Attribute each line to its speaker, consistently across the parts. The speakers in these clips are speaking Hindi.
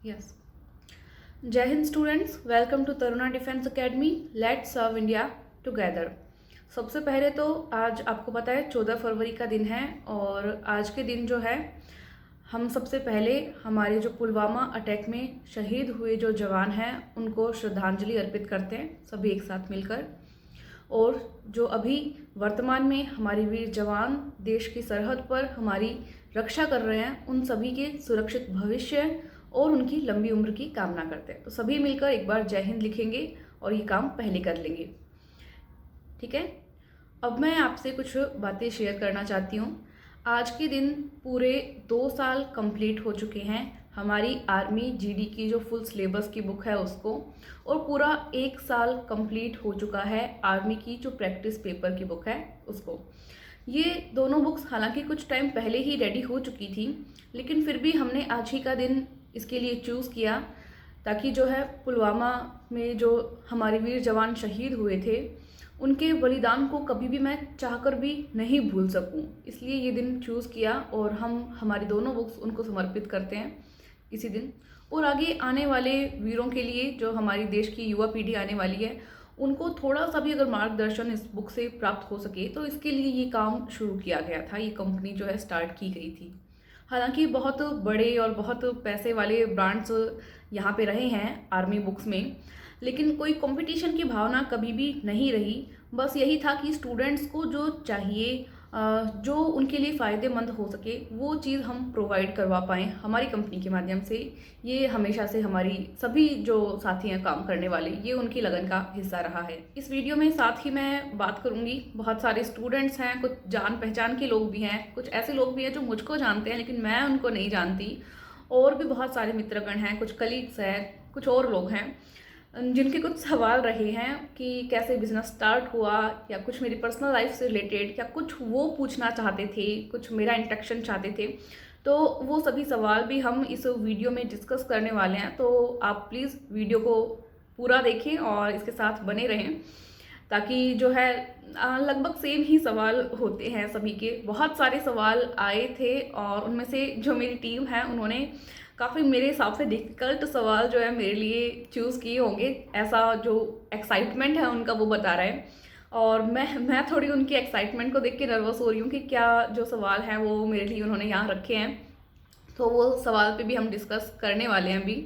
Speaker 1: Yes. Jai Hind students, welcome to Taruna defence academy. Let's serve India together. सबसे पहले तो आज आपको पता है 14 फरवरी का दिन है और आज के दिन जो है हम सबसे पहले हमारे जो पुलवामा अटैक में शहीद हुए जो जवान हैं उनको श्रद्धांजलि अर्पित करते हैं सभी एक साथ मिलकर। और जो अभी वर्तमान में हमारे वीर जवान देश की सरहद पर हमारी रक्षा कर रहे हैं उन सभी के सुरक्षित भविष्य और उनकी लंबी उम्र की कामना करते हैं। तो सभी मिलकर एक बार जय हिंद लिखेंगे और ये काम पहले कर लेंगे, ठीक है। अब मैं आपसे कुछ बातें शेयर करना चाहती हूँ। आज के दिन पूरे 2 साल कंप्लीट हो चुके हैं हमारी आर्मी जीडी की जो फुल सिलेबस की बुक है उसको, और पूरा 1 साल कंप्लीट हो चुका है आर्मी की जो प्रैक्टिस पेपर की बुक है उसको। ये दोनों बुक्स हालांकि कुछ टाइम पहले ही रेडी हो चुकी थी, लेकिन फिर भी हमने आज ही का दिन इसके लिए चूज़ किया ताकि जो है पुलवामा में जो हमारे वीर जवान शहीद हुए थे उनके बलिदान को कभी भी मैं चाहकर भी नहीं भूल सकूं। इसलिए ये दिन चूज़ किया और हम हमारी दोनों बुक्स उनको समर्पित करते हैं इसी दिन। और आगे आने वाले वीरों के लिए जो हमारी देश की युवा पीढ़ी आने वाली है उनको थोड़ा सा भी अगर मार्गदर्शन इस बुक से प्राप्त हो सके तो इसके लिए ये काम शुरू किया गया था। ये कंपनी जो है स्टार्ट की गई थी। हालांकि बहुत बड़े और बहुत पैसे वाले ब्रांड्स यहाँ पे रहे हैं आर्मी बुक्स में, लेकिन कोई कंपटीशन की भावना कभी भी नहीं रही। बस यही था कि स्टूडेंट्स को जो चाहिए, जो उनके लिए फ़ायदेमंद हो सके वो चीज़ हम प्रोवाइड करवा पाएँ हमारी कंपनी के माध्यम से। ये हमेशा से हमारी सभी जो साथी हैं काम करने वाले, ये उनकी लगन का हिस्सा रहा है। इस वीडियो में साथ ही मैं बात करूँगी, बहुत सारे स्टूडेंट्स हैं, कुछ जान पहचान के लोग भी हैं, कुछ ऐसे लोग भी हैं जो मुझको जानते हैं लेकिन मैं उनको नहीं जानती, और भी बहुत सारे मित्रगण हैं, कुछ कलीग्स हैं, कुछ और लोग हैं जिनके कुछ सवाल रहे हैं कि कैसे बिजनेस स्टार्ट हुआ, या कुछ मेरी पर्सनल लाइफ से रिलेटेड, या कुछ वो पूछना चाहते थे, कुछ मेरा इंटरेक्शन चाहते थे। तो वो सभी सवाल भी हम इस वीडियो में डिस्कस करने वाले हैं। तो आप प्लीज़ वीडियो को पूरा देखें और इसके साथ बने रहें ताकि जो है लगभग सेम ही सवाल होते हैं सभी के। बहुत सारे सवाल आए थे और उनमें से जो मेरी टीम है उन्होंने काफ़ी मेरे हिसाब से डिफ़िकल्ट सवाल जो है मेरे लिए चूज़ किए होंगे। ऐसा जो एक्साइटमेंट है उनका वो बता रहा है, और मैं थोड़ी उनकी एक्साइटमेंट को देख के नर्वस हो रही हूँ कि क्या जो सवाल हैं वो मेरे लिए उन्होंने यहाँ रखे हैं। तो वो सवाल पे भी हम डिस्कस करने वाले हैं अभी।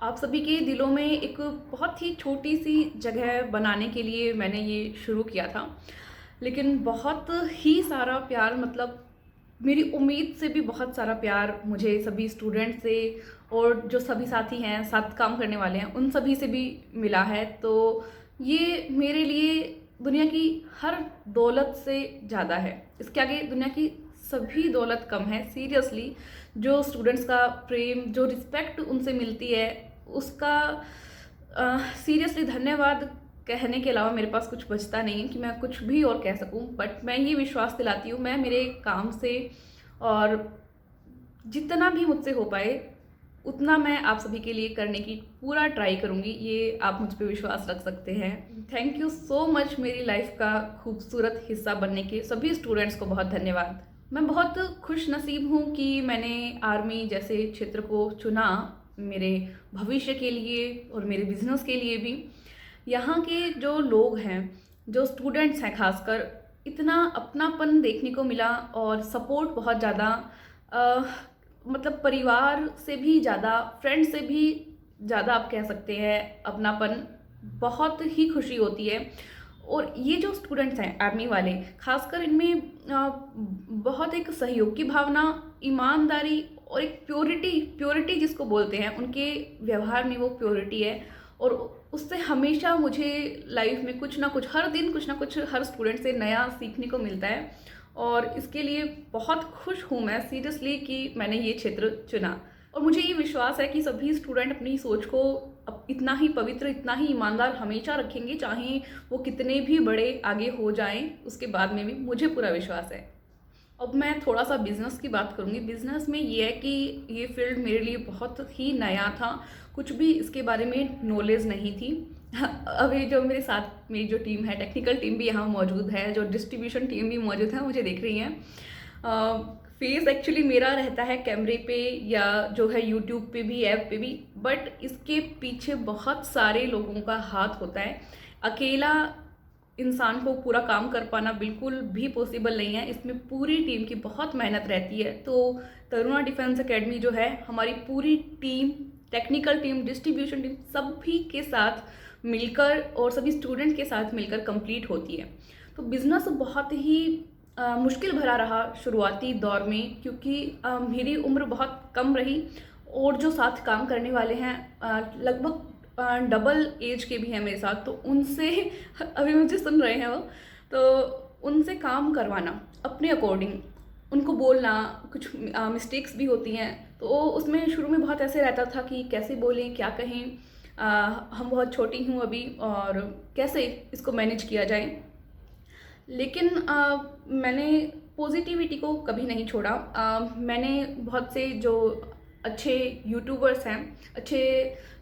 Speaker 1: आप सभी के दिलों में एक बहुत ही छोटी सी जगह बनाने के लिए मैंने ये शुरू किया था, लेकिन बहुत ही सारा प्यार, मतलब मेरी उम्मीद से भी बहुत सारा प्यार मुझे सभी स्टूडेंट से और जो सभी साथी हैं, साथ काम करने वाले हैं, उन सभी से भी मिला है। तो ये मेरे लिए दुनिया की हर दौलत से ज़्यादा है। इसके आगे दुनिया की सभी दौलत कम है। सीरियसली जो स्टूडेंट्स का प्रेम, जो रिस्पेक्ट उनसे मिलती है उसका सीरियसली धन्यवाद कहने के अलावा मेरे पास कुछ बचता नहीं है कि मैं कुछ भी और कह सकूं। बट मैं ये विश्वास दिलाती हूँ, मैं मेरे काम से और जितना भी मुझसे हो पाए उतना मैं आप सभी के लिए करने की पूरा ट्राई करूँगी। ये आप मुझ पर विश्वास रख सकते हैं। थैंक यू सो मच मेरी लाइफ का खूबसूरत हिस्सा बनने के सभी स्टूडेंट्स को बहुत धन्यवाद। मैं बहुत खुश नसीब हूँ कि मैंने आर्मी जैसे क्षेत्र को चुना मेरे भविष्य के लिए और मेरे बिजनेस के लिए भी। यहाँ के जो लोग हैं, जो स्टूडेंट्स हैं खासकर, इतना अपनापन देखने को मिला और सपोर्ट बहुत ज़्यादा, मतलब परिवार से भी ज़्यादा, फ्रेंड से भी ज़्यादा आप कह सकते हैं अपनापन। बहुत ही खुशी होती है। और ये जो स्टूडेंट्स हैं आर्मी वाले खासकर, इनमें बहुत एक सहयोग की भावना, ईमानदारी और एक प्योरिटी जिसको बोलते हैं, उनके व्यवहार में वो प्योरिटी है। और उससे हमेशा मुझे लाइफ में कुछ ना कुछ, हर दिन कुछ ना कुछ हर स्टूडेंट से नया सीखने को मिलता है। और इसके लिए बहुत खुश हूँ मैं सीरियसली कि मैंने ये क्षेत्र चुना। और मुझे ये विश्वास है कि सभी स्टूडेंट अपनी सोच को इतना ही पवित्र, इतना ही ईमानदार हमेशा रखेंगे, चाहे वो कितने भी बड़े आगे हो जाएं उसके बाद में भी, मुझे पूरा विश्वास है। अब मैं थोड़ा सा बिज़नेस की बात करूँगी। बिज़नेस में ये है कि ये फील्ड मेरे लिए बहुत ही नया था, कुछ भी इसके बारे में नॉलेज नहीं थी। अभी जो मेरे साथ मेरी जो टीम है, टेक्निकल टीम भी यहाँ मौजूद है, जो डिस्ट्रीब्यूशन टीम भी मौजूद है, मुझे देख रही हैं। फेस एक्चुअली मेरा रहता है कैमरे पे या जो है यूट्यूब पे भी, ऐप पे भी, बट इसके पीछे बहुत सारे लोगों का हाथ होता है। अकेला इंसान को पूरा काम कर पाना बिल्कुल भी पॉसिबल नहीं है, इसमें पूरी टीम की बहुत मेहनत रहती है। तो तरुणा डिफेंस एकेडमी जो है हमारी पूरी team, technical team, distribution team, सभी के साथ मिलकर और सभी स्टूडेंट के साथ मिलकर कंप्लीट होती है। तो बिज़नेस बहुत ही मुश्किल भरा रहा शुरुआती दौर में, क्योंकि मेरी उम्र बहुत कम रही और जो साथ काम करने वाले हैं लगभग डबल एज के भी हैं मेरे साथ, तो उनसे अभी मुझे सुन रहे हैं वो, तो उनसे काम करवाना अपने अकॉर्डिंग, उनको बोलना, कुछ मिस्टेक्स भी होती हैं, तो उसमें शुरू में बहुत ऐसे रहता था कि कैसे बोलें, क्या कहें, हम बहुत छोटी हूँ अभी और कैसे इसको मैनेज किया जाए। लेकिन मैंने पॉजिटिविटी को कभी नहीं छोड़ा। मैंने बहुत से जो अच्छे यूट्यूबर्स हैं, अच्छे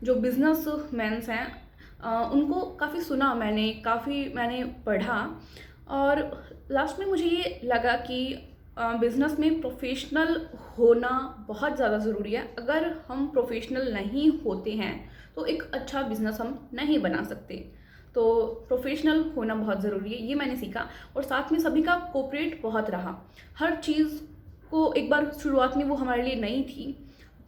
Speaker 1: जो बिजनेस मैन्स हैं, उनको काफ़ी सुना मैंने, काफ़ी मैंने पढ़ा, और लास्ट में मुझे ये लगा कि बिज़नेस में प्रोफेशनल होना बहुत ज़्यादा ज़रूरी है। अगर हम प्रोफेशनल नहीं होते हैं तो एक अच्छा बिज़नेस हम नहीं बना सकते। तो प्रोफेशनल होना बहुत ज़रूरी है, ये मैंने सीखा। और साथ में सभी का कोऑपरेट बहुत रहा। हर चीज़ को एक बार शुरुआत में वो हमारे लिए नई थी,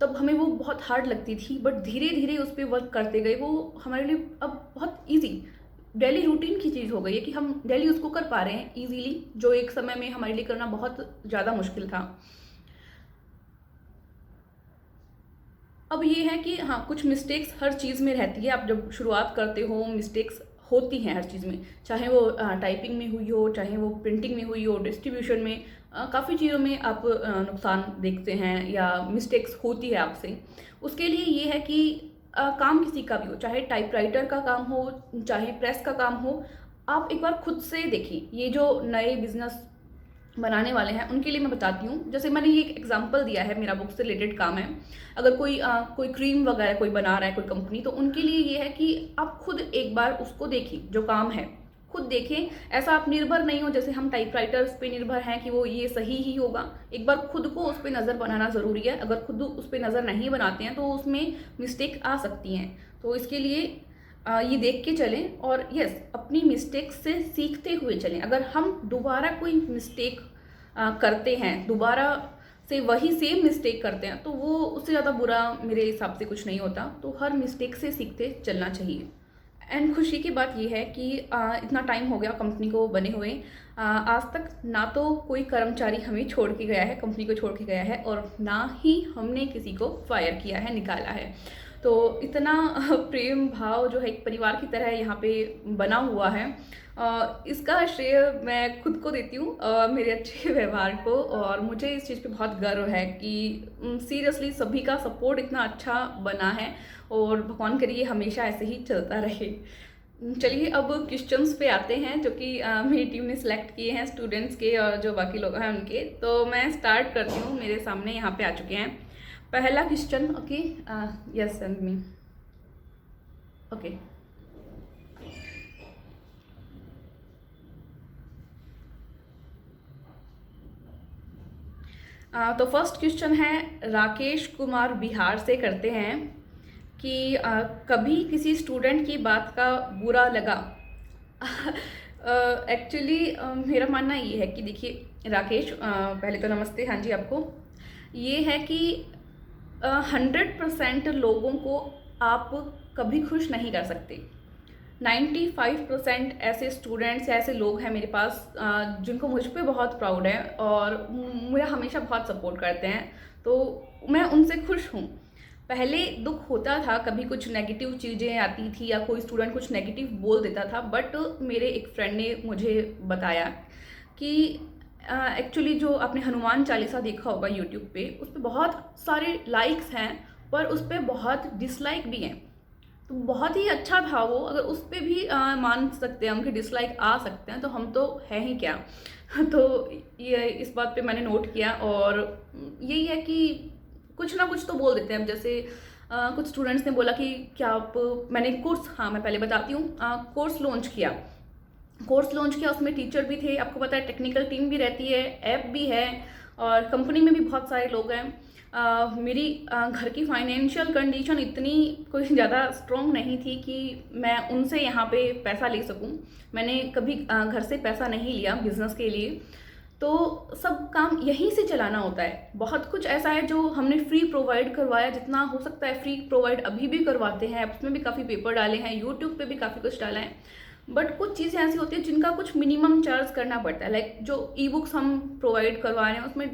Speaker 1: तब हमें वो बहुत हार्ड लगती थी, बट धीरे धीरे उस पर वर्क करते गए वो हमारे लिए अब बहुत ईजी डेली रूटीन की चीज़ हो गई है कि हम डेली उसको कर पा रहे हैं ईजीली, जो एक समय में हमारे लिए करना बहुत ज़्यादा मुश्किल था। अब ये है कि हाँ, कुछ मिस्टेक्स हर चीज़ में रहती है। आप जब शुरुआत करते हो, मिस्टेक्स होती हैं हर चीज़ में, चाहे वो टाइपिंग में हुई हो, चाहे वो प्रिंटिंग में हुई हो, डिस्ट्रीब्यूशन में, काफ़ी चीज़ों में आप नुकसान देखते हैं या मिस्टेक्स होती है आपसे। उसके लिए ये है कि काम किसी का भी हो, चाहे टाइपराइटर का काम हो, चाहे प्रेस का काम हो, आप एक बार खुद से देखिए। ये जो नए बिजनेस बनाने वाले हैं उनके लिए मैं बताती हूँ, जैसे मैंने ये एक एग्जांपल दिया है, मेरा बुक से रिलेटेड काम है। अगर कोई क्रीम वगैरह कोई बना रहा है, कोई कंपनी, तो उनके लिए ये है कि आप खुद एक बार उसको देखिए, जो काम है खुद देखें। ऐसा आप निर्भर नहीं हो जैसे हम टाइपराइटर्स पे निर्भर हैं कि वो ये सही ही होगा। एक बार खुद को उस पर नज़र बनाना ज़रूरी है। अगर खुद उस पर नज़र नहीं बनाते हैं तो उसमें मिस्टेक आ सकती हैं। तो इसके लिए ये देख के चलें और यस, अपनी मिस्टेक से सीखते हुए चलें। अगर हम दोबारा कोई मिस्टेक करते हैं, दोबारा से वही सेम मिस्टेक करते हैं, तो वो उससे ज़्यादा बुरा मेरे हिसाब से कुछ नहीं होता। तो हर मिस्टेक से सीखते चलना चाहिए। एंड खुशी की बात यह है कि इतना टाइम हो गया कंपनी को बने हुए, आज तक ना तो कोई कर्मचारी हमें छोड़ के गया है, कंपनी को छोड़ के गया है, और ना ही हमने किसी को फायर किया है, निकाला है। तो इतना प्रेम भाव जो है एक परिवार की तरह यहाँ पे बना हुआ है। इसका श्रेय मैं खुद को देती हूँ, मेरे अच्छे व्यवहार को, और मुझे इस चीज़ पे बहुत गर्व है कि सीरियसली सभी का सपोर्ट इतना अच्छा बना है, और भगवान करिए हमेशा ऐसे ही चलता रहे। चलिए अब क्वेश्चंस पे आते हैं जो कि मेरी टीम ने सिलेक्ट किए हैं, स्टूडेंट्स के और जो बाकी लोग हैं उनके। तो मैं स्टार्ट करती हूँ, मेरे सामने यहाँ पे आ चुके हैं। पहला question, okay, yes send me, okay. तो फर्स्ट क्वेश्चन है, राकेश कुमार बिहार से करते हैं कि कभी किसी स्टूडेंट की बात का बुरा लगा। एक्चुअली मेरा मानना ये है कि देखिए राकेश, पहले तो नमस्ते, हाँ जी आपको। ये है कि 100% लोगों को आप कभी खुश नहीं कर सकते। 95% ऐसे स्टूडेंट्स, ऐसे लोग हैं मेरे पास जिनको मुझ पे बहुत प्राउड है और मुझे हमेशा बहुत सपोर्ट करते हैं, तो मैं उनसे खुश हूँ। पहले दुख होता था, कभी कुछ नेगेटिव चीज़ें आती थी या कोई स्टूडेंट कुछ नेगेटिव बोल देता था, बट मेरे एक फ्रेंड ने मुझे बताया कि एक्चुअली जो आपने हनुमान चालीसा देखा होगा यूट्यूब पे, उस पर बहुत सारे लाइक्स हैं पर उस पर बहुत डिसलाइक भी हैं। तो बहुत ही अच्छा था वो, अगर उस पर भी मान सकते हैं हम कि डिसलाइक आ सकते हैं, तो हम तो है ही क्या। तो ये इस बात पे मैंने नोट किया, और यही है कि कुछ ना कुछ तो बोल देते हैं। अब जैसे कुछ स्टूडेंट्स ने बोला कि क्या आप, मैंने कोर्स, हाँ मैं पहले बताती हूँ, कोर्स लॉन्च किया, उसमें टीचर भी थे, आपको पता है टेक्निकल टीम भी रहती है, ऐप भी है, और कंपनी में भी बहुत सारे लोग हैं। मेरी घर की फाइनेंशियल कंडीशन इतनी कोई ज़्यादा स्ट्रॉन्ग नहीं थी कि मैं उनसे यहाँ पे पैसा ले सकूँ। मैंने कभी घर से पैसा नहीं लिया बिज़नेस के लिए, तो सब काम यहीं से चलाना होता है। बहुत कुछ ऐसा है जो हमने फ्री प्रोवाइड करवाया, जितना हो सकता है फ्री प्रोवाइड अभी भी करवाते हैं। उसमें भी काफ़ी पेपर डाले हैं, यूट्यूब पे भी काफ़ी कुछ डाला है, बट कुछ चीज़ें ऐसी होती हैं जिनका कुछ मिनिमम चार्ज करना पड़ता है। लाइक जो ई बुक्स हम प्रोवाइड करवा रहे हैं उसमें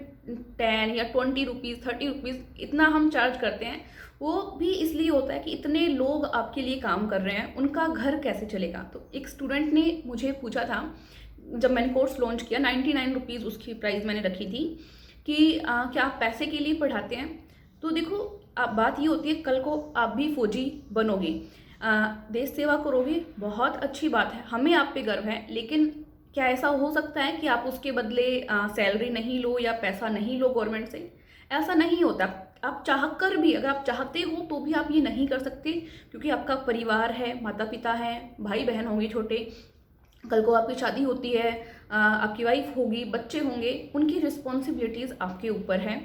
Speaker 1: 10 या 20 रुपीज़ 30 रुपीज़ इतना हम चार्ज करते हैं। वो भी इसलिए होता है कि इतने लोग आपके लिए काम कर रहे हैं, उनका घर कैसे चलेगा। तो एक स्टूडेंट ने मुझे पूछा था, जब मैंने कोर्स लॉन्च किया 99 रुपीज़ उसकी प्राइस मैंने रखी थी, कि क्या आप पैसे के लिए पढ़ाते हैं। तो देखो, आप बात ये होती है कल को आप भी फौजी बनोगे, देश सेवा करोगे, बहुत अच्छी बात है, हमें आप पे गर्व है। लेकिन क्या ऐसा हो सकता है कि आप उसके बदले सैलरी नहीं लो या पैसा नहीं लो गवर्नमेंट से? ऐसा नहीं होता। आप चाहकर भी, अगर आप चाहते हो तो भी आप ये नहीं कर सकते, क्योंकि आपका परिवार है, माता पिता हैं, भाई बहन होंगे छोटे, कल को आपकी शादी होती है, आपकी वाइफ होगी, बच्चे होंगे, उनकी रिस्पॉन्सिबिलिटीज़ आपके ऊपर हैं।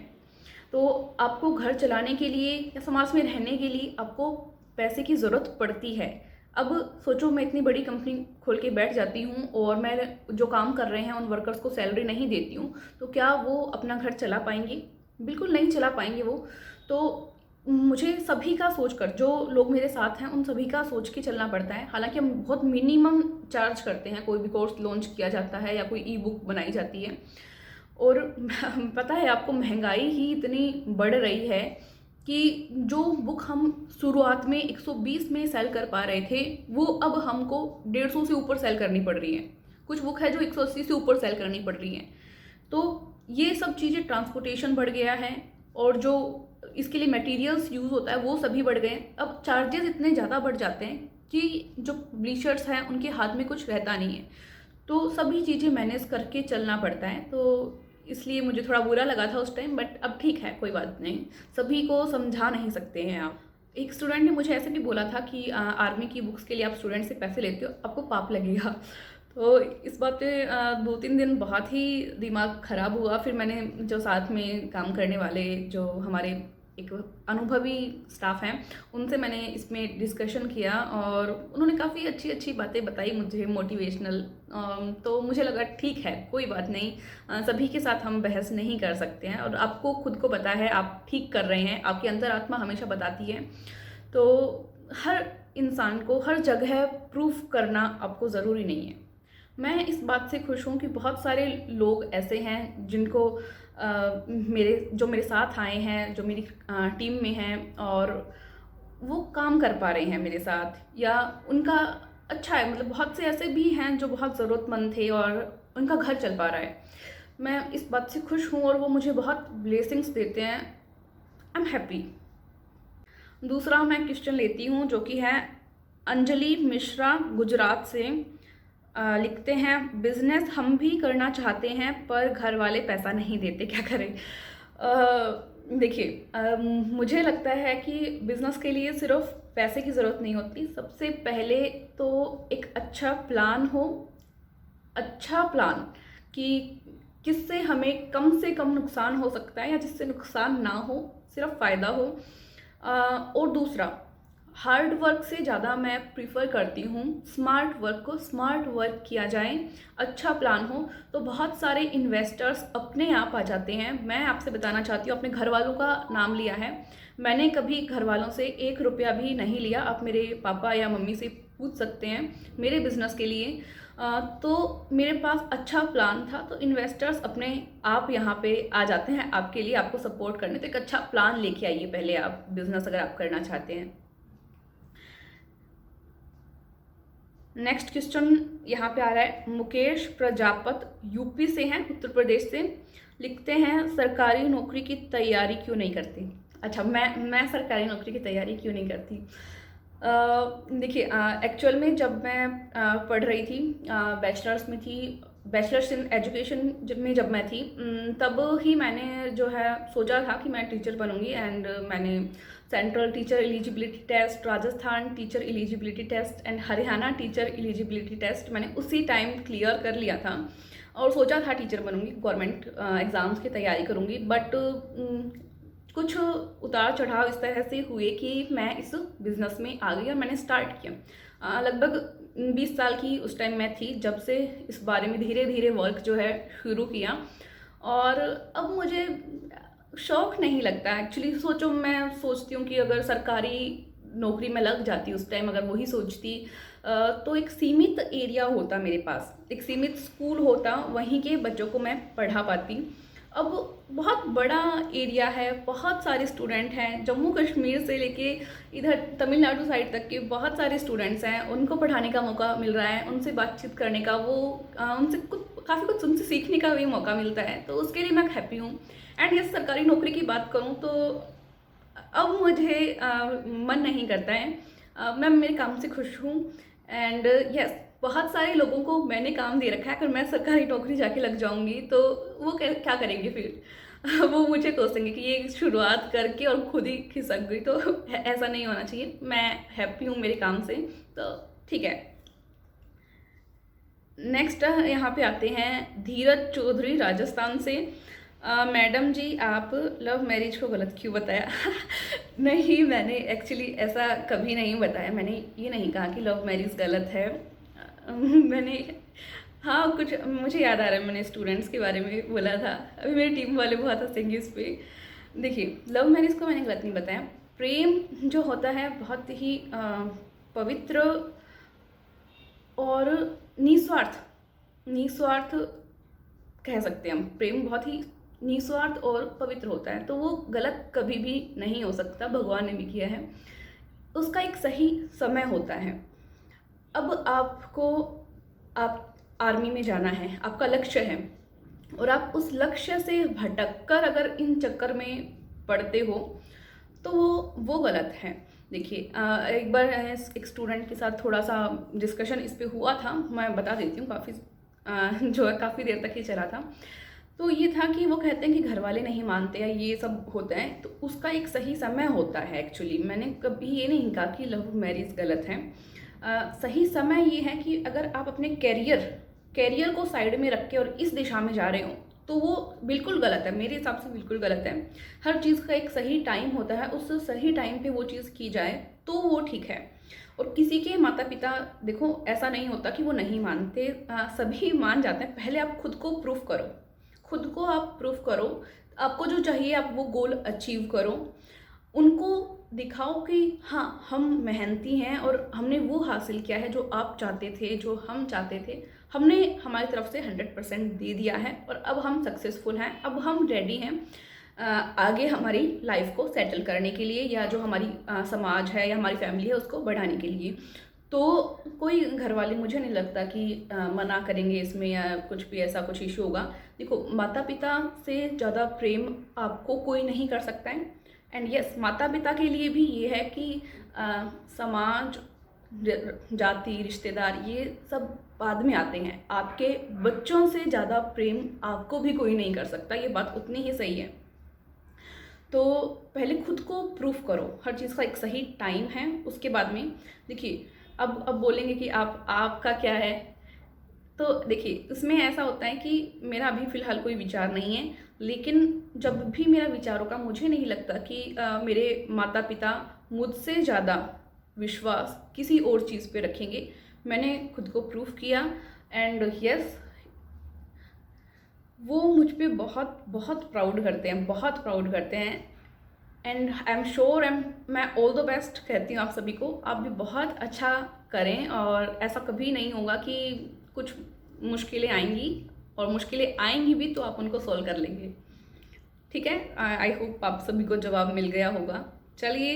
Speaker 1: तो आपको घर चलाने के लिए या समाज में रहने के लिए आपको पैसे की ज़रूरत पड़ती है। अब सोचो, मैं इतनी बड़ी कंपनी खोल के बैठ जाती हूँ और मैं जो काम कर रहे हैं उन वर्कर्स को सैलरी नहीं देती हूँ, तो क्या वो अपना घर चला पाएंगे? बिल्कुल नहीं चला पाएंगे वो। तो मुझे सभी का सोचकर, जो लोग मेरे साथ हैं उन सभी का सोच के चलना पड़ता है। हालांकि हम बहुत मिनिमम चार्ज करते हैं, कोई भी कोर्स लॉन्च किया जाता है या कोई ई बुक बनाई जाती है। और पता है आपको, महंगाई ही इतनी बढ़ रही है कि जो बुक हम शुरुआत में 120 में सेल कर पा रहे थे, वो अब हमको 150 से ऊपर सेल करनी पड़ रही है। कुछ बुक है जो 180 से ऊपर सेल करनी पड़ रही है। तो ये सब चीज़ें, ट्रांसपोर्टेशन बढ़ गया है और जो इसके लिए मटेरियल्स यूज़ होता है वो सभी बढ़ गए हैं। अब चार्जेस इतने ज़्यादा बढ़ जाते हैं कि जो पब्लिशर्स हैं उनके हाथ में कुछ रहता नहीं है, तो सभी चीज़ें मैनेज करके चलना पड़ता है। तो इसलिए मुझे थोड़ा बुरा लगा था उस टाइम, बट अब ठीक है, कोई बात नहीं, सभी को समझा नहीं सकते हैं आप। एक स्टूडेंट ने मुझे ऐसे भी बोला था कि आर्मी की बुक्स के लिए आप स्टूडेंट से पैसे लेते हो, आपको पाप लगेगा। तो इस बात पे 2-3 दिन बहुत ही दिमाग ख़राब हुआ। फिर मैंने जो साथ में काम करने वाले जो हमारे एक अनुभवी स्टाफ हैं उनसे मैंने इसमें डिस्कशन किया और उन्होंने काफ़ी अच्छी अच्छी बातें बताई मुझे, मोटिवेशनल। तो मुझे लगा ठीक है, कोई बात नहीं, सभी के साथ हम बहस नहीं कर सकते हैं और आपको खुद को पता है आप ठीक कर रहे हैं, आपकी अंतरात्मा हमेशा बताती है। तो हर इंसान को हर जगह प्रूफ करना आपको ज़रूरी नहीं है। मैं इस बात से खुश हूँ कि बहुत सारे लोग ऐसे हैं जिनको मेरे साथ आए हैं, जो मेरी टीम में हैं और वो काम कर पा रहे हैं मेरे साथ, या उनका अच्छा है। मतलब बहुत से ऐसे भी हैं जो बहुत ज़रूरतमंद थे और उनका घर चल पा रहा है। मैं इस बात से खुश हूँ और वो मुझे बहुत ब्लेसिंग्स देते हैं। I am happy. दूसरा मैं क्वेश्चन लेती हूँ जो कि है अंजलि मिश्रा गुजरात से। लिखते हैं, बिजनेस हम भी करना चाहते हैं पर घर वाले पैसा नहीं देते, क्या करें। देखिए, मुझे लगता है कि बिजनेस के लिए सिर्फ पैसे की ज़रूरत नहीं होती। सबसे पहले तो एक अच्छा प्लान हो, अच्छा प्लान कि किससे हमें कम से कम नुकसान हो सकता है या जिससे नुकसान ना हो, सिर्फ फ़ायदा हो। और दूसरा, हार्ड वर्क से ज़्यादा मैं प्रीफर करती हूँ स्मार्ट वर्क को। स्मार्ट वर्क किया जाए, अच्छा प्लान हो तो बहुत सारे इन्वेस्टर्स अपने आप आ जाते हैं। मैं आपसे बताना चाहती हूँ, अपने घर वालों का नाम लिया है, मैंने कभी घर वालों से 1 रुपया भी नहीं लिया। आप मेरे पापा या मम्मी से पूछ सकते हैं मेरे बिज़नेस के लिए। तो मेरे पास अच्छा प्लान था, तो इन्वेस्टर्स अपने आप यहाँ पे आ जाते हैं आपके लिए, आपको सपोर्ट करने। तो एक अच्छा प्लान लेके आइए पहले आप, बिज़नेस अगर आप करना चाहते हैं। नेक्स्ट क्वेश्चन यहाँ पे आ रहा है, मुकेश प्रजापत यूपी से हैं, उत्तर प्रदेश से। लिखते हैं, सरकारी नौकरी की तैयारी क्यों नहीं करती। अच्छा, मैं सरकारी नौकरी की तैयारी क्यों नहीं करती। देखिए, एक्चुअल में जब मैं पढ़ रही थी, बैचलर्स में थी, बैचलर्स इन एजुकेशन जब मैं थी, तब ही मैंने जो है सोचा था कि मैं टीचर बनूंगी। एंड मैंने central teacher eligibility test, Rajasthan teacher eligibility test and Haryana teacher eligibility test मैंने उसी टाइम क्लियर कर लिया था। और सोचा था टीचर बनूंगी, गवर्नमेंट एग्ज़ाम्स की तैयारी करूंगी, बट कुछ उतार चढ़ाव इस तरह से हुए कि मैं इस बिज़नेस में आ गई और मैंने स्टार्ट किया। लगभग 20 साल की उस टाइम मैं थी जब से इस बारे में धीरे धीरे वर्क जो है शुरू किया। और अब मुझे शौक नहीं लगता एक्चुअली। सोचो, मैं सोचती हूँ कि अगर सरकारी नौकरी में लग जाती उस टाइम, अगर वही सोचती, तो एक सीमित एरिया होता मेरे पास, एक सीमित स्कूल होता, वहीं के बच्चों को मैं पढ़ा पाती। अब बहुत बड़ा एरिया है, बहुत सारे स्टूडेंट हैं, जम्मू कश्मीर से लेके इधर तमिलनाडु साइड तक के बहुत सारे स्टूडेंट्स हैं, उनको पढ़ाने का मौका मिल रहा है, उनसे बातचीत करने का, वो उनसे काफ़ी कुछ उनसे सीखने का भी मौका मिलता है, तो उसके लिए मैं हैप्पी हूँ। एंड यस, सरकारी नौकरी की बात करूँ तो अब मुझे मन नहीं करता है। मैं मेरे काम से खुश हूँ। एंड यस, बहुत सारे लोगों को मैंने काम दे रखा है, अगर मैं सरकारी नौकरी जाके लग जाऊंगी तो वो क्या करेंगे फिर वो मुझे कोसेंगे कि ये शुरुआत करके और खुद ही खिसक गई, तो ऐसा नहीं होना चाहिए। मैं हैप्पी हूँ मेरे काम से, तो ठीक है। नेक्स्ट यहाँ पे आते हैं धीरज चौधरी राजस्थान से। मैडम जी, आप लव मैरिज को गलत क्यों बताया? नहीं, मैंने एक्चुअली ऐसा कभी नहीं बताया। मैंने ये नहीं कहा कि लव मैरिज गलत है। मैंने, हाँ, कुछ मुझे याद आ रहा है, मैंने स्टूडेंट्स के बारे में बोला था। अभी मेरी टीम वाले बहुत हंसेंगे इस पर। देखिए, लव मैरिज को मैंने गलत नहीं बताया। प्रेम जो होता है बहुत ही पवित्र और निस्वार्थ निस्वार्थ कह सकते हैं हम। प्रेम बहुत ही निस्वार्थ और पवित्र होता है, तो वो गलत कभी भी नहीं हो सकता, भगवान ने भी किया है। उसका एक सही समय होता है। अब आप आर्मी में जाना है, आपका लक्ष्य है, और आप उस लक्ष्य से भटक कर अगर इन चक्कर में पड़ते हो तो वो गलत है। देखिए, एक बार एक स्टूडेंट के साथ थोड़ा सा डिस्कशन इस पे हुआ था, मैं बता देती हूँ। जो है काफ़ी देर तक ही चला था। तो ये था कि वो कहते हैं कि घर वाले नहीं मानते या ये सब होता है, तो उसका एक सही समय होता है। एक्चुअली मैंने कभी ये नहीं कहा कि लव मैरिज गलत है। सही समय ये है कि अगर आप अपने कैरियर को साइड में रख के और इस दिशा में जा रहे हो तो वो बिल्कुल गलत है, मेरे हिसाब से बिल्कुल गलत है। हर चीज़ का एक सही टाइम होता है, उस सही टाइम पे वो चीज़ की जाए तो वो ठीक है। और किसी के माता पिता, देखो, ऐसा नहीं होता कि वो नहीं मानते, सभी मान जाते हैं। पहले आप खुद को प्रूफ करो, खुद को आप प्रूफ करो, आपको जो चाहिए आप वो गोल अचीव करो, उनको दिखाओ कि हाँ, हम मेहनती हैं और हमने वो हासिल किया है जो आप चाहते थे, जो हम चाहते थे। हमने हमारी तरफ से 100% दे दिया है और अब हम सक्सेसफुल हैं, अब हम रेडी हैं आगे हमारी लाइफ को सेटल करने के लिए, या जो हमारी समाज है या हमारी फैमिली है उसको बढ़ाने के लिए। तो कोई घर वाले, मुझे नहीं लगता कि मना करेंगे इसमें या कुछ भी ऐसा कुछ इशू होगा। देखो, माता पिता से ज़्यादा प्रेम आपको कोई नहीं कर सकता है। एंड यस, माता पिता के लिए भी ये है कि समाज, जाति, रिश्तेदार, ये सब बाद में आते हैं। आपके बच्चों से ज़्यादा प्रेम आपको भी कोई नहीं कर सकता, ये बात उतनी ही सही है। तो पहले खुद को प्रूफ करो, हर चीज़ का एक सही टाइम है। उसके बाद में देखिए, अब बोलेंगे कि आपका क्या है, तो देखिए, इसमें ऐसा होता है कि मेरा अभी फ़िलहाल कोई विचार नहीं है, लेकिन जब भी मेरा विचार होगा, मुझे नहीं लगता कि मेरे माता पिता मुझसे ज़्यादा विश्वास किसी और चीज़ पे रखेंगे। मैंने खुद को प्रूफ किया एंड यस, वो मुझ पे बहुत बहुत प्राउड करते हैं, बहुत प्राउड करते हैं। एंड आई एम श्योर, मैं ऑल द बेस्ट कहती हूँ आप सभी को। आप भी बहुत अच्छा करें और ऐसा कभी नहीं होगा कि कुछ मुश्किलें आएंगी, और मुश्किलें आएंगी भी तो आप उनको सॉल्व कर लेंगे। ठीक है, आई होप आप सभी को जवाब मिल गया होगा। चलिए,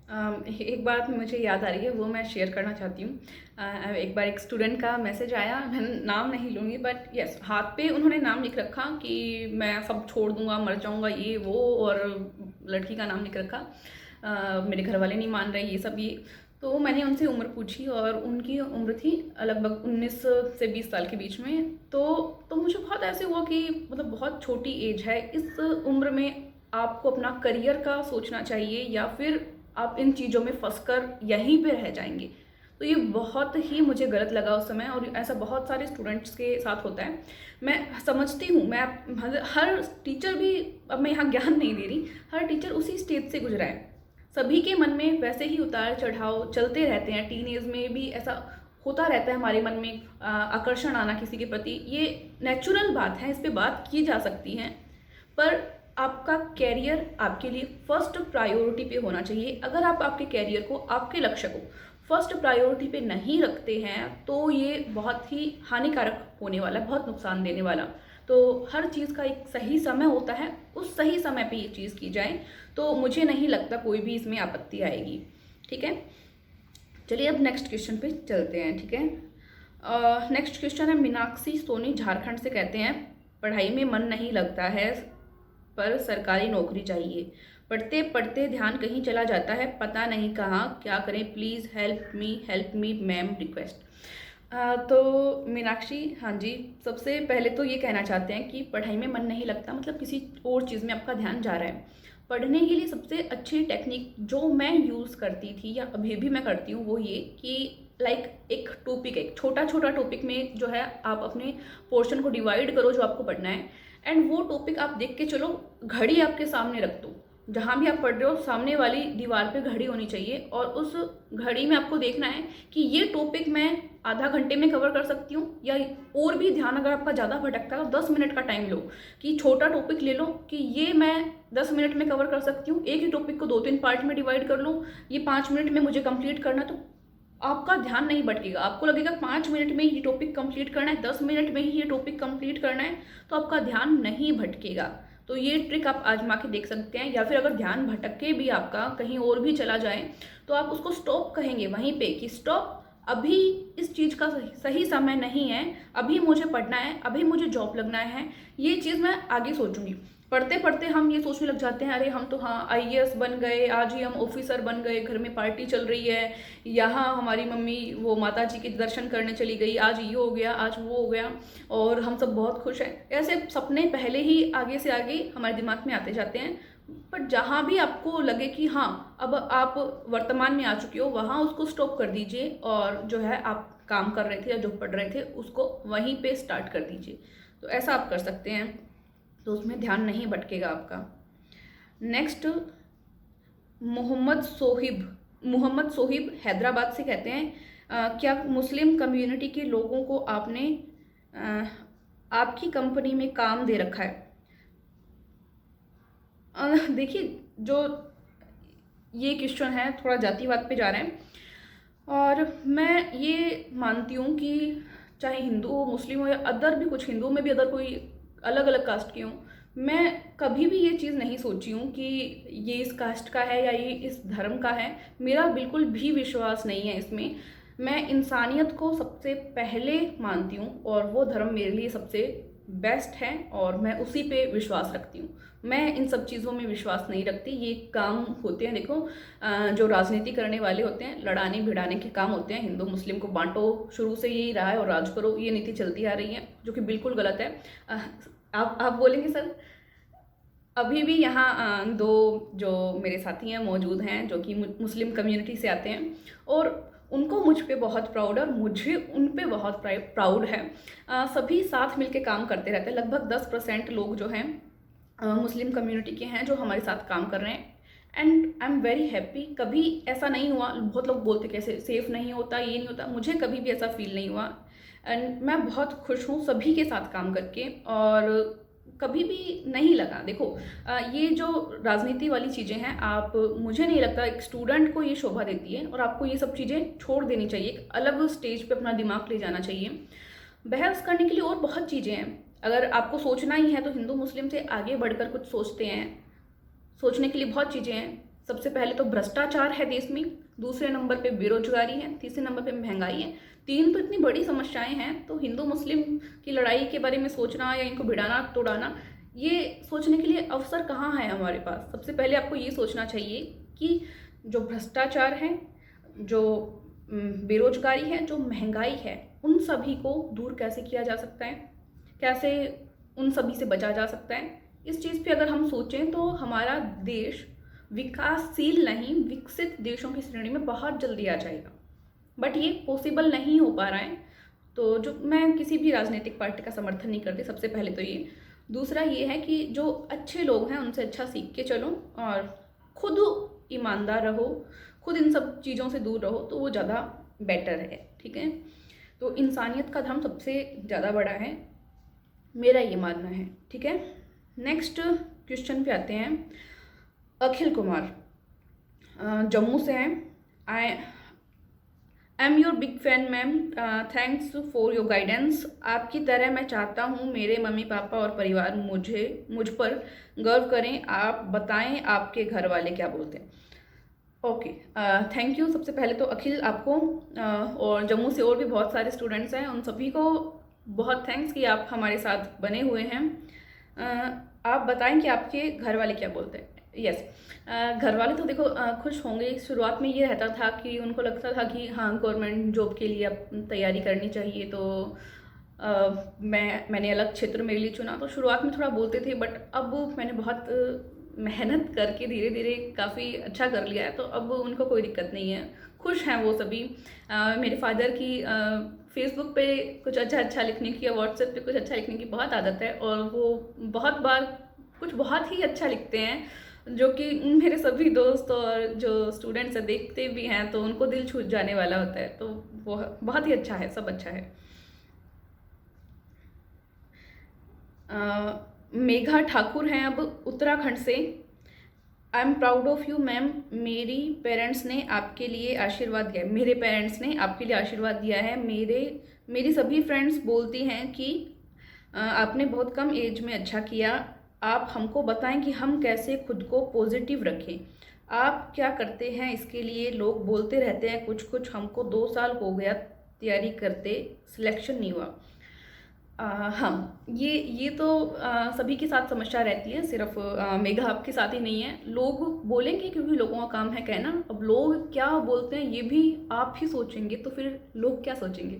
Speaker 1: एक बात मुझे याद आ रही है, वो मैं शेयर करना चाहती हूँ। एक बार एक स्टूडेंट का मैसेज आया, मैं नाम नहीं लूँगी, बट यस, हाथ पे उन्होंने नाम लिख रखा कि मैं सब छोड़ दूँगा, मर जाऊँगा, ये वो, और लड़की का नाम लिख रखा। मेरे घर वाले नहीं मान रहे, ये सब ये। तो मैंने उनसे उम्र पूछी और उनकी उम्र थी लगभग 19 से 20 साल के बीच में। तो मुझे बहुत ऐसे हुआ कि मतलब बहुत छोटी एज है, इस उम्र में आपको अपना करियर का सोचना चाहिए या फिर आप इन चीज़ों में फंसकर यहीं पे रह जाएंगे। तो ये बहुत ही मुझे गलत लगा उस समय, और ऐसा बहुत सारे स्टूडेंट्स के साथ होता है। मैं समझती हूँ, मैं हर टीचर भी, अब मैं यहाँ ज्ञान नहीं दे रही, हर टीचर उसी स्टेज से गुजरा है। सभी के मन में वैसे ही उतार चढ़ाव चलते रहते हैं। टीनेज में भी ऐसा होता रहता है, हमारे मन में आकर्षण आना किसी के प्रति, ये नेचुरल बात है, इस पे बात की जा सकती है। पर आपका कैरियर आपके लिए फर्स्ट प्रायोरिटी पे होना चाहिए। अगर आप आपके कैरियर को, आपके लक्ष्य को फर्स्ट प्रायोरिटी पे नहीं रखते हैं तो ये बहुत ही हानिकारक होने वाला है, बहुत नुकसान देने वाला। तो हर चीज़ का एक सही समय होता है, उस सही समय पे ये चीज़ की जाए तो मुझे नहीं लगता कोई भी इसमें आपत्ति आएगी। ठीक है, चलिए अब नेक्स्ट क्वेश्चन पे चलते हैं। ठीक है, नेक्स्ट क्वेश्चन है मीनाक्षी सोनी झारखंड से, कहते हैं पढ़ाई में मन नहीं लगता है पर सरकारी नौकरी चाहिए, पढ़ते पढ़ते ध्यान कहीं चला जाता है, पता नहीं कहाँ, क्या करें, please help me ma'am, request. तो मीनाक्षी, हाँ जी, सबसे पहले तो ये कहना चाहते हैं कि पढ़ाई में मन नहीं लगता मतलब किसी और चीज़ में आपका ध्यान जा रहा है। पढ़ने के लिए सबसे अच्छी टेक्निक जो मैं यूज़ करती थी या अभी भी मैं करती हूँ वो ये कि एक टॉपिक, एक छोटा छोटा टॉपिक में जो है आप अपने पोर्शन को डिवाइड करो जो आपको पढ़ना है, एंड वो टॉपिक आप देख के चलो, घड़ी आपके सामने रख दो, जहाँ भी आप पढ़ रहे हो सामने वाली दीवार पे घड़ी होनी चाहिए, और उस घड़ी में आपको देखना है कि ये टॉपिक मैं आधा घंटे में कवर कर सकती हूँ, या और भी ध्यान अगर आपका ज़्यादा भटकता है तो 10 मिनट का टाइम लो कि छोटा टॉपिक ले लो कि ये मैं 10 मिनट में कवर कर सकती हूँ। एक ही टॉपिक को 2-3 पार्ट में डिवाइड कर लो, ये 5 मिनट में मुझे कंप्लीट करना, तो आपका ध्यान नहीं भटकेगा। आपको लगेगा 5 मिनट में ये टॉपिक कंप्लीट करना है, 10 मिनट में ही ये टॉपिक कंप्लीट करना है, तो आपका ध्यान नहीं भटकेगा। तो ये ट्रिक आप आजमा के देख सकते हैं। या फिर अगर ध्यान भटके भी आपका कहीं और भी चला जाए तो आप उसको स्टॉप कहेंगे वहीं पे कि स्टॉप, अभी इस चीज़ का सही समय नहीं है, अभी मुझे पढ़ना है, अभी मुझे जॉब लगना है, ये चीज़ मैं आगे सोचूंगी। पढ़ते पढ़ते हम ये सोचने लग जाते हैं, अरे हम तो हाँ आईएएस बन गए, आज ही हम ऑफिसर बन गए, घर में पार्टी चल रही है, यहाँ हमारी मम्मी वो माता जी के दर्शन करने चली गई, आज ये हो गया, आज वो हो गया, और हम सब बहुत खुश हैं। ऐसे सपने पहले ही आगे से आगे हमारे दिमाग में आते जाते हैं। पर जहाँ भी आपको लगे कि हाँ अब आप वर्तमान में आ चुके हो, वहाँ उसको स्टॉप कर दीजिए, और जो है आप काम कर रहे थे या जो पढ़ रहे थे उसको वहीं पे स्टार्ट कर दीजिए। तो ऐसा आप कर सकते हैं, तो उसमें ध्यान नहीं भटकेगा आपका। नेक्स्ट, मोहम्मद सोहिब हैदराबाद से, कहते हैं क्या मुस्लिम कम्युनिटी के लोगों को आपने आपकी कंपनी में काम दे रखा है? देखिए, जो ये क्वेश्चन है थोड़ा जातिवाद पे जा रहे हैं, और मैं ये मानती हूँ कि चाहे हिंदू हो, मुस्लिम हो, या अदर भी कुछ, हिंदू में भी अदर कोई अलग अलग कास्ट के हों, मैं कभी भी ये चीज़ नहीं सोची हूँ कि ये इस कास्ट का है या ये इस धर्म का है। मेरा बिल्कुल भी विश्वास नहीं है इसमें। मैं इंसानियत को सबसे पहले मानती हूँ, और वो धर्म मेरे लिए सबसे बेस्ट है, और मैं उसी पे विश्वास रखती हूँ। मैं इन सब चीज़ों में विश्वास नहीं रखती। ये काम होते हैं, देखो, जो राजनीति करने वाले होते हैं, लड़ाने भिड़ाने के काम होते हैं। हिंदू मुस्लिम को बांटो, शुरू से यही रहा है, और राज करो, ये नीति चलती आ रही है, जो कि बिल्कुल गलत है। आप बोलेंगे सर, अभी भी यहाँ दो जो मेरे साथी हैं मौजूद हैं जो कि मुस्लिम कम्युनिटी से आते हैं, और उनको मुझ पे बहुत प्राउड है और मुझे उन पे बहुत प्राउड है। सभी साथ मिलके काम करते रहते हैं। लगभग 10% लोग जो हैं मुस्लिम कम्युनिटी के हैं जो हमारे साथ काम कर रहे हैं, and I am very happy. कभी ऐसा नहीं हुआ, बहुत लोग बोलते कैसे सेफ़ नहीं होता, ये नहीं होता, मुझे कभी भी ऐसा फील नहीं हुआ, एंड मैं बहुत खुश हूँ सभी के साथ काम करके, और कभी भी नहीं लगा। देखो, ये जो राजनीति वाली चीज़ें हैं, आप, मुझे नहीं लगता एक स्टूडेंट को ये शोभा देती है, और आपको ये सब चीज़ें छोड़ देनी चाहिए, एक अलग स्टेज पे अपना दिमाग ले जाना चाहिए। बहस करने के लिए और बहुत चीज़ें हैं। अगर आपको सोचना ही है तो हिंदू मुस्लिम से आगे बढ़कर कुछ सोचते हैं। सोचने के लिए बहुत चीज़ें हैं। सबसे पहले तो भ्रष्टाचार है देश में, दूसरे नंबर पे बेरोजगारी है, तीसरे नंबर पे महंगाई है। 3 तो इतनी बड़ी समस्याएं हैं, तो हिंदू मुस्लिम की लड़ाई के बारे में सोचना या इनको भिड़ाना तोड़ाना, ये सोचने के लिए अवसर कहाँ है हमारे पास। सबसे पहले आपको ये सोचना चाहिए कि जो भ्रष्टाचार है, जो बेरोजगारी है, जो महंगाई है, उन सभी को दूर कैसे किया जा सकता है, कैसे उन सभी से बचा जा सकता है। इस चीज़ पे अगर हम सोचें तो हमारा देश विकासशील नहीं, विकसित देशों की श्रेणी में बहुत जल्दी आ जाएगा। बट ये पॉसिबल नहीं हो पा रहा है। तो जो मैं किसी भी राजनीतिक पार्टी का समर्थन नहीं करती, सबसे पहले तो ये। दूसरा ये है कि जो अच्छे लोग हैं उनसे अच्छा सीख के चलो और खुद ईमानदार रहो, खुद इन सब चीज़ों से दूर रहो, तो वो ज़्यादा बेटर है। ठीक है, तो इंसानियत का धर्म सबसे ज़्यादा बड़ा है, मेरा ये मानना है। ठीक है, नेक्स्ट क्वेश्चन पे आते हैं। अखिल कुमार जम्मू से हैं। I am your big fan ma'am, thanks for your guidance. आपकी तरह मैं चाहता हूँ मेरे मम्मी पापा और परिवार मुझ पर गर्व करें। आप बताएं आपके घर वाले क्या बोलते हैं। Okay, thank you. सबसे पहले तो अखिल आपको और जम्मू से और भी बहुत सारे स्टूडेंट्स हैं, उन सभी को बहुत थैंक्स कि आप हमारे साथ बने हुए हैं। आप बताएं कि आपके घर वाले क्या बोलते हैं। यस, घर वाले तो देखो खुश होंगे। शुरुआत में ये रहता था कि उनको लगता था कि हाँ, गवर्नमेंट जॉब के लिए अब तैयारी करनी चाहिए, तो मैंने अलग क्षेत्र मेरे लिए चुना। तो शुरुआत में थोड़ा बोलते थे, बट अब मैंने बहुत मेहनत करके धीरे धीरे काफ़ी अच्छा कर लिया है, तो अब उनको कोई दिक्कत नहीं है, खुश हैं वो सभी। मेरे फादर की फेसबुक पे कुछ अच्छा लिखने की या व्हाट्सएप पे कुछ अच्छा लिखने की बहुत आदत है, और वो बहुत बार कुछ बहुत ही अच्छा लिखते हैं, जो कि मेरे सभी दोस्त और जो स्टूडेंट्स हैं देखते भी हैं तो उनको दिल छू जाने वाला होता है। तो वो बहुत ही अच्छा है, सब अच्छा है। मेघा ठाकुर हैं अब उत्तराखंड से। I am proud of you ma'am, मेरी पेरेंट्स ने आपके लिए आशीर्वाद दिया है। मेरे पेरेंट्स ने आपके लिए आशीर्वाद दिया है। मेरी सभी फ्रेंड्स बोलती हैं कि आपने बहुत कम एज में अच्छा किया। आप हमको बताएं कि हम कैसे खुद को पॉजिटिव रखें। आप क्या करते हैं इसके लिए? लोग बोलते रहते हैं कुछ कुछ। हमको 2 साल हो गया तैयारी करते, सिलेक्शन नहीं हुआ। हाँ, ये तो सभी के साथ समस्या रहती है, सिर्फ मेघा आपके साथ ही नहीं है। लोग बोलेंगे क्योंकि लोगों का काम है कहना। अब लोग क्या बोलते हैं ये भी आप ही सोचेंगे, तो फिर लोग क्या सोचेंगे।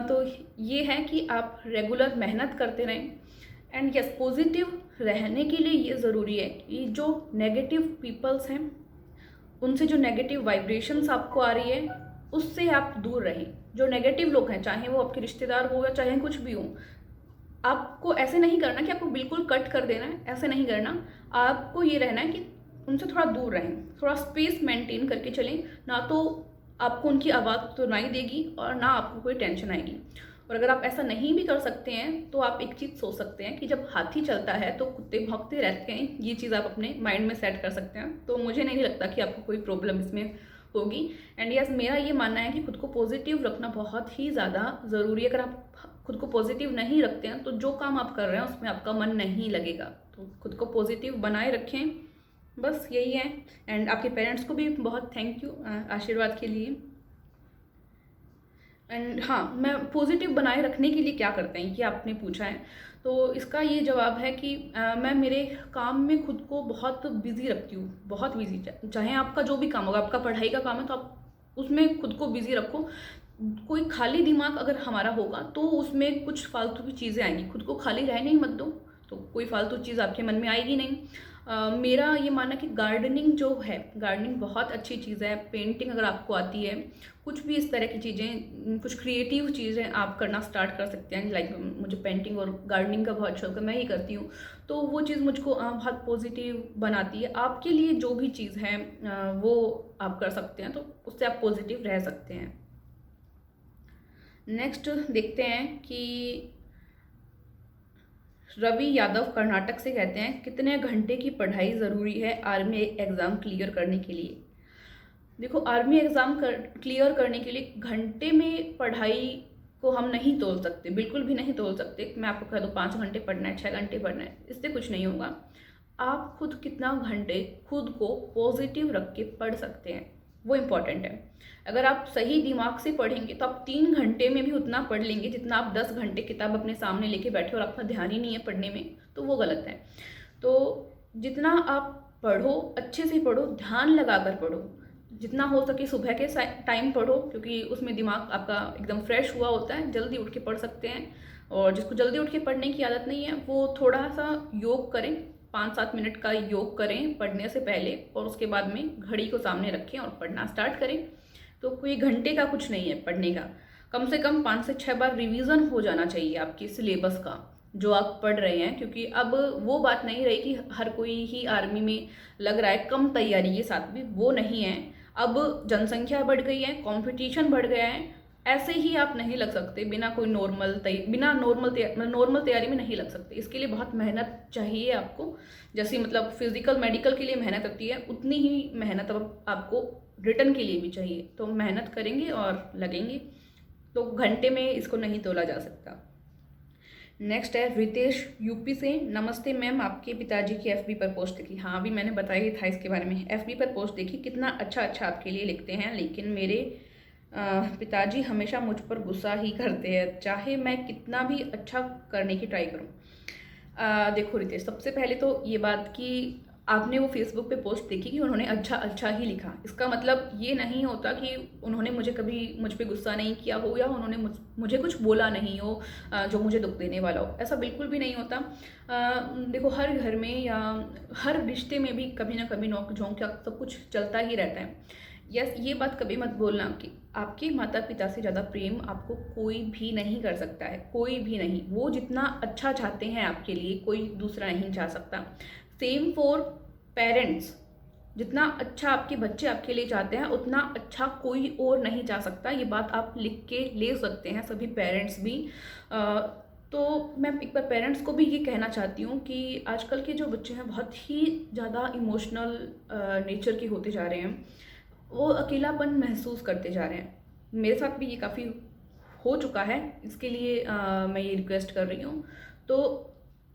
Speaker 1: तो ये है कि आप रेगुलर मेहनत करते रहें। एंड यस, पॉजिटिव रहने के लिए ये ज़रूरी है कि जो नेगेटिव पीपल्स हैं उनसे जो नेगेटिव वाइब्रेशंस आपको आ रही है उससे आप दूर रहें। जो नेगेटिव लोग हैं, चाहे वो आपके रिश्तेदार हो या चाहे कुछ भी हो, आपको ऐसे नहीं करना कि आपको बिल्कुल कट कर देना है, ऐसे नहीं करना। आपको ये रहना है कि उनसे थोड़ा दूर रहें, थोड़ा स्पेस मेंटेन करके चलें। ना तो आपको उनकी आवाज़ तो नहीं देगी और ना आपको कोई टेंशन आएगी। और अगर आप ऐसा नहीं भी कर सकते हैं तो आप एक चीज़ सोच सकते हैं कि जब हाथी चलता है तो कुत्ते भौंकते रहते हैं। ये चीज़ आप अपने माइंड में सेट कर सकते हैं। तो मुझे नहीं लगता कि आपको कोई प्रॉब्लम इसमें होगी। एंड यस, मेरा ये मानना है कि खुद को पॉजिटिव रखना बहुत ही ज़्यादा ज़रूरी है। अगर आप खुद को पॉजिटिव नहीं रखते हैं तो जो काम आप कर रहे हैं उसमें आपका मन नहीं लगेगा। तो खुद को पॉजिटिव बनाए रखें, बस यही है। एंड आपके पेरेंट्स को भी बहुत थैंक यू आशीर्वाद के लिए। एंड हाँ, मैं पॉजिटिव बनाए रखने के लिए क्या करते हैं ये आपने पूछा है, तो इसका ये जवाब है कि मैं मेरे काम में खुद को बहुत बिजी रखती हूँ, बहुत बिजी। चाहे आपका जो भी काम होगा, आपका पढ़ाई का काम है तो आप उसमें खुद को बिजी रखो। कोई खाली दिमाग अगर हमारा होगा तो उसमें कुछ फालतू की चीज़ें आएंगी। खुद को खाली रहने ही मत दो तो कोई फालतू चीज़ आपके मन में आएगी नहीं। मेरा ये मानना कि गार्डनिंग जो है, गार्डनिंग बहुत अच्छी चीज़ है। पेंटिंग अगर आपको आती है, कुछ भी इस तरह की चीज़ें, कुछ क्रिएटिव चीज़ें आप करना स्टार्ट कर सकते हैं। लाइक मुझे पेंटिंग और गार्डनिंग का बहुत शौक है, मैं ही करती हूँ। तो वो चीज़ मुझको बहुत पॉजिटिव बनाती है। आपके लिए जो भी चीज़ है वो आप कर सकते हैं, तो उससे आप पॉजिटिव रह सकते हैं। नेक्स्ट देखते हैं कि रवि यादव कर्नाटक से कहते हैं, कितने घंटे की पढ़ाई ज़रूरी है आर्मी एग्ज़ाम क्लियर करने के लिए? देखो, आर्मी एग्ज़ाम क्लियर करने के लिए घंटे में पढ़ाई को हम नहीं तोल सकते, बिल्कुल भी नहीं तोल सकते। मैं आपको कह दूँ 5 घंटे पढ़ना है, 6 घंटे पढ़ना है, इससे कुछ नहीं होगा। आप खुद कितना घंटे खुद को पॉजिटिव रख के पढ़ सकते हैं, वो इम्पॉर्टेंट है। अगर आप सही दिमाग से पढ़ेंगे तो आप 3 घंटे में भी उतना पढ़ लेंगे जितना आप 10 घंटे किताब अपने सामने लेके बैठे और आपका ध्यान ही नहीं है पढ़ने में, तो वो गलत है। तो जितना आप पढ़ो, अच्छे से पढ़ो, ध्यान लगा कर पढ़ो। जितना हो सके सुबह के टाइम पढ़ो, क्योंकि उसमें दिमाग आपका एकदम फ्रेश हुआ होता है, जल्दी उठ के पढ़ सकते हैं। और जिसको जल्दी उठ के पढ़ने की आदत नहीं है वो थोड़ा सा योग करें, 5-7 मिनट का योग करें पढ़ने से पहले, और उसके बाद में घड़ी को सामने रखें और पढ़ना स्टार्ट करें। तो कोई घंटे का कुछ नहीं है पढ़ने का। कम से कम 5 से 6 बार रिवीजन हो जाना चाहिए आपके सिलेबस का जो आप पढ़ रहे हैं, क्योंकि अब वो बात नहीं रही कि हर कोई ही आर्मी में लग रहा है कम तैयारी के साथ भी, वो नहीं है। अब जनसंख्या बढ़ गई है, कंपटीशन बढ़ गया है, ऐसे ही आप नहीं लग सकते बिना कोई नॉर्मल तैयारी में नहीं लग सकते। इसके लिए बहुत मेहनत चाहिए आपको। जैसे मतलब फिजिकल मेडिकल के लिए मेहनत होती है, उतनी ही मेहनत अब आपको रिटर्न के लिए भी चाहिए। तो मेहनत करेंगे और लगेंगे, तो घंटे में इसको नहीं तोला जा सकता। नेक्स्ट है रितेश यूपी से। नमस्ते मैम, आपके पिताजी की एफबी पर पोस्ट देखी। हाँ, अभी मैंने बताया था इसके बारे में। एफबी पर पोस्ट देखी, कितना अच्छा आपके लिए लिखते हैं, लेकिन मेरे पिताजी हमेशा मुझ पर गुस्सा ही करते हैं, चाहे मैं कितना भी अच्छा करने की ट्राई करूँ। देखो रितेश, सबसे पहले तो ये बात कि आपने वो फेसबुक पे पोस्ट देखी कि उन्होंने अच्छा ही लिखा, इसका मतलब ये नहीं होता कि उन्होंने मुझे कभी मुझ पे गुस्सा नहीं किया हो या उन्होंने मुझे कुछ बोला नहीं हो जो मुझे दुख देने वाला हो। ऐसा बिल्कुल भी नहीं होता। देखो, हर घर में या हर रिश्ते में भी कभी ना कभी नोक झोंक या सब कुछ चलता ही रहता है। यस, ये बात कभी मत बोलना कि आपके माता पिता से ज़्यादा प्रेम आपको कोई भी नहीं कर सकता है, कोई भी नहीं। वो जितना अच्छा चाहते हैं आपके लिए, कोई दूसरा नहीं चाह सकता। सेम फॉर पेरेंट्स, जितना अच्छा आपके बच्चे आपके लिए चाहते हैं उतना अच्छा कोई और नहीं चाह सकता। ये बात आप लिख के ले सकते हैं, सभी पेरेंट्स भी। तो मैं एक बार पेरेंट्स को भी ये कहना चाहती हूँ कि आजकल के जो बच्चे हैं बहुत ही ज़्यादा इमोशनल नेचर के होते जा रहे हैं, वो अकेलापन महसूस करते जा रहे हैं। मेरे साथ भी ये काफ़ी हो चुका है, इसके लिए मैं ये रिक्वेस्ट कर रही हूँ। तो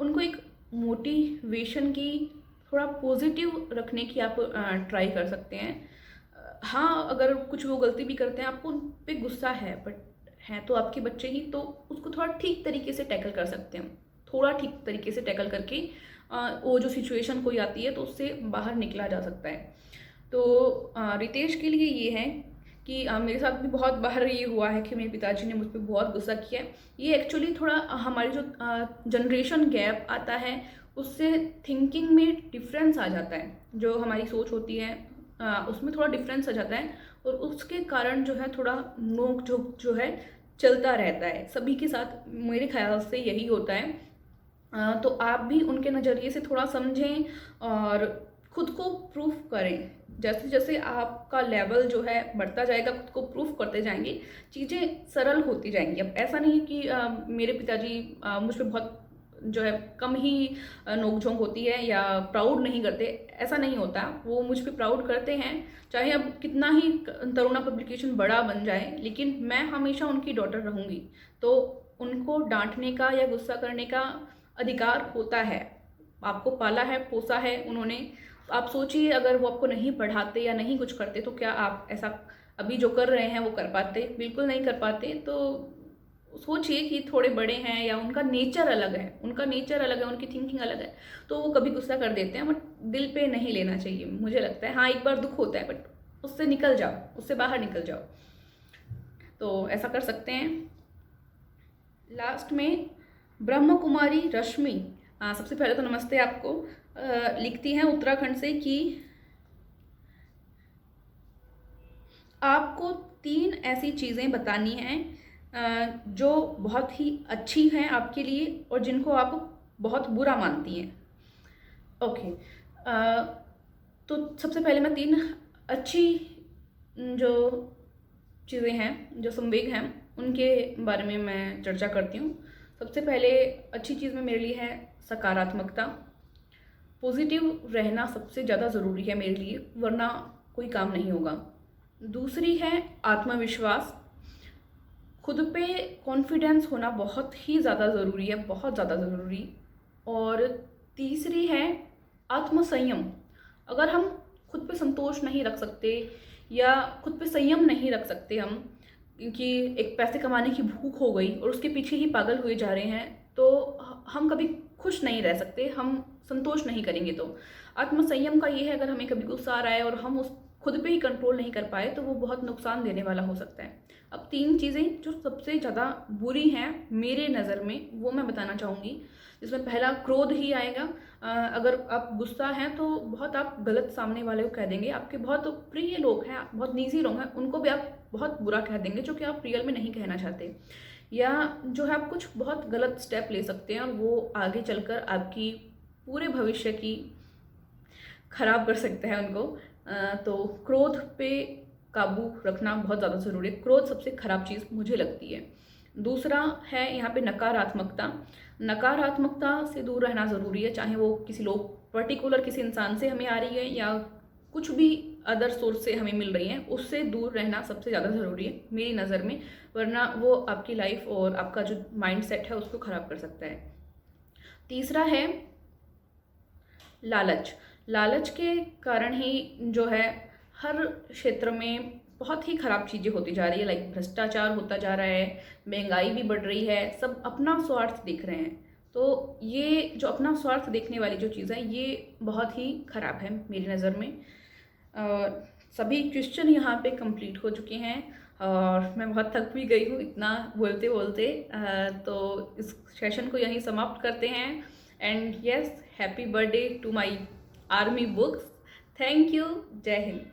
Speaker 1: उनको एक मोटिवेशन की, थोड़ा पॉजिटिव रखने की आप ट्राई कर सकते हैं। हाँ, अगर कुछ वो गलती भी करते हैं, आपको उन पे गुस्सा है, बट हैं तो आपके बच्चे ही, तो उसको थोड़ा ठीक तरीके से टैकल कर सकते हैं। थोड़ा ठीक तरीके से टैकल करके वो जो सिचुएशन कोई आती है तो उससे बाहर निकला जा सकता है। तो रितेश के लिए ये है कि मेरे साथ भी बहुत बार ये हुआ है कि मेरे पिताजी ने मुझ पर बहुत गुस्सा किया है। ये एक्चुअली थोड़ा हमारी जो जनरेशन गैप आता है उससे थिंकिंग में डिफरेंस आ जाता है, जो हमारी सोच होती है उसमें थोड़ा डिफरेंस आ जाता है, और उसके कारण जो है थोड़ा नोक झोंक जो है चलता रहता है सभी के साथ। मेरे ख्याल से यही होता है। तो आप भी उनके नज़रिए से थोड़ा समझें और खुद को प्रूफ करें। जैसे जैसे आपका लेवल जो है बढ़ता जाएगा, खुद को प्रूफ करते जाएंगे, चीज़ें सरल होती जाएंगी। अब ऐसा नहीं कि मेरे पिताजी मुझ पर बहुत जो है कम ही नोकझोंक होती है या प्राउड नहीं करते, ऐसा नहीं होता। वो मुझ पर प्राउड करते हैं, चाहे अब कितना ही तरुणा पब्लिकेशन बड़ा बन जाए, लेकिन मैं हमेशा उनकी डॉटर रहूँगी। तो उनको डांटने का या गुस्सा करने का अधिकार होता है। आपको पाला है, पोसा है उन्होंने। आप सोचिए, अगर वो आपको नहीं पढ़ाते या नहीं कुछ करते तो क्या आप ऐसा अभी जो कर रहे हैं वो कर पाते? बिल्कुल नहीं कर पाते। तो सोचिए कि थोड़े बड़े हैं या उनका नेचर अलग है, उनकी थिंकिंग अलग है, तो वो कभी गुस्सा कर देते हैं, बट दिल पे नहीं लेना चाहिए मुझे लगता है। हाँ, एक बार दुख होता है, बट उससे निकल जाओ, उससे बाहर निकल जाओ। तो ऐसा कर सकते हैं। लास्ट में ब्रह्म कुमारी रश्मि, सबसे पहले तो नमस्ते आपको। लिखती हैं उत्तराखंड से कि आपको 3 ऐसी चीज़ें बतानी हैं जो बहुत ही अच्छी हैं आपके लिए और जिनको आप बहुत बुरा मानती हैं। ओके, तो सबसे पहले मैं 3 अच्छी जो चीज़ें हैं, जो संवेग हैं, उनके बारे में मैं चर्चा करती हूँ। सबसे पहले अच्छी चीज़ में मेरे लिए है सकारात्मकता। पॉजिटिव रहना सबसे ज़्यादा ज़रूरी है मेरे लिए, वरना कोई काम नहीं होगा। दूसरी है आत्मविश्वास, खुद पे कॉन्फिडेंस होना बहुत ही ज़्यादा ज़रूरी है, बहुत ज़्यादा ज़रूरी। और तीसरी है आत्मसंयम। अगर हम खुद पे संतोष नहीं रख सकते या खुद पे संयम नहीं रख सकते हम, क्योंकि एक पैसे कमाने की भूख हो गई और उसके पीछे ही पागल हुए जा रहे हैं, तो हम कभी खुश नहीं रह सकते, हम संतोष नहीं करेंगे। तो आत्मसंयम का ये है, अगर हमें कभी गुस्सा आ रहा है और हम उस खुद पे ही कंट्रोल नहीं कर पाए तो वो बहुत नुकसान देने वाला हो सकता है। अब 3 चीज़ें जो सबसे ज़्यादा बुरी हैं मेरे नज़र में, वो मैं बताना चाहूँगी। जिसमें पहला क्रोध ही आएगा। अगर आप गुस्सा हैं तो बहुत आप गलत सामने वाले को कह देंगे। आपके बहुत प्रिय लोग हैं, बहुत निजी लोग हैं, उनको भी आप बहुत बुरा कह देंगे जो कि आप रियल में नहीं कहना चाहते। या जो है आप कुछ बहुत गलत स्टेप ले सकते हैं और वो आगे चलकर आपकी पूरे भविष्य की खराब कर सकते हैं उनको। तो क्रोध पे काबू रखना बहुत ज़्यादा ज़रूरी है। क्रोध सबसे खराब चीज़ मुझे लगती है। दूसरा है यहाँ पे नकारात्मकता। नकारात्मकता से दूर रहना ज़रूरी है, चाहे वो किसी लोग पर्टिकुलर किसी इंसान से हमें आ रही है या कुछ भी अदर सोर्स से हमें मिल रही है, उससे दूर रहना सबसे ज़्यादा ज़रूरी है मेरी नज़र में, वरना वो आपकी लाइफ और आपका जो माइंड सेट है उसको ख़राब कर सकता है। तीसरा है लालच। लालच के कारण ही जो है हर क्षेत्र में बहुत ही ख़राब चीज़ें होती जा रही है। लाइक भ्रष्टाचार होता जा रहा है, महंगाई भी बढ़ रही है, सब अपना स्वार्थ देख रहे हैं। तो ये जो अपना स्वार्थ देखने वाली जो चीज़ है ये बहुत ही ख़राब है मेरी नज़र में। सभी क्वेश्चन यहाँ पे कंप्लीट हो चुके हैं और मैं बहुत थक भी गई हूँ इतना बोलते बोलते। तो इस सेशन को यहीं समाप्त करते हैं। And yes, happy birthday to my army books. Thank you. Jai Hind.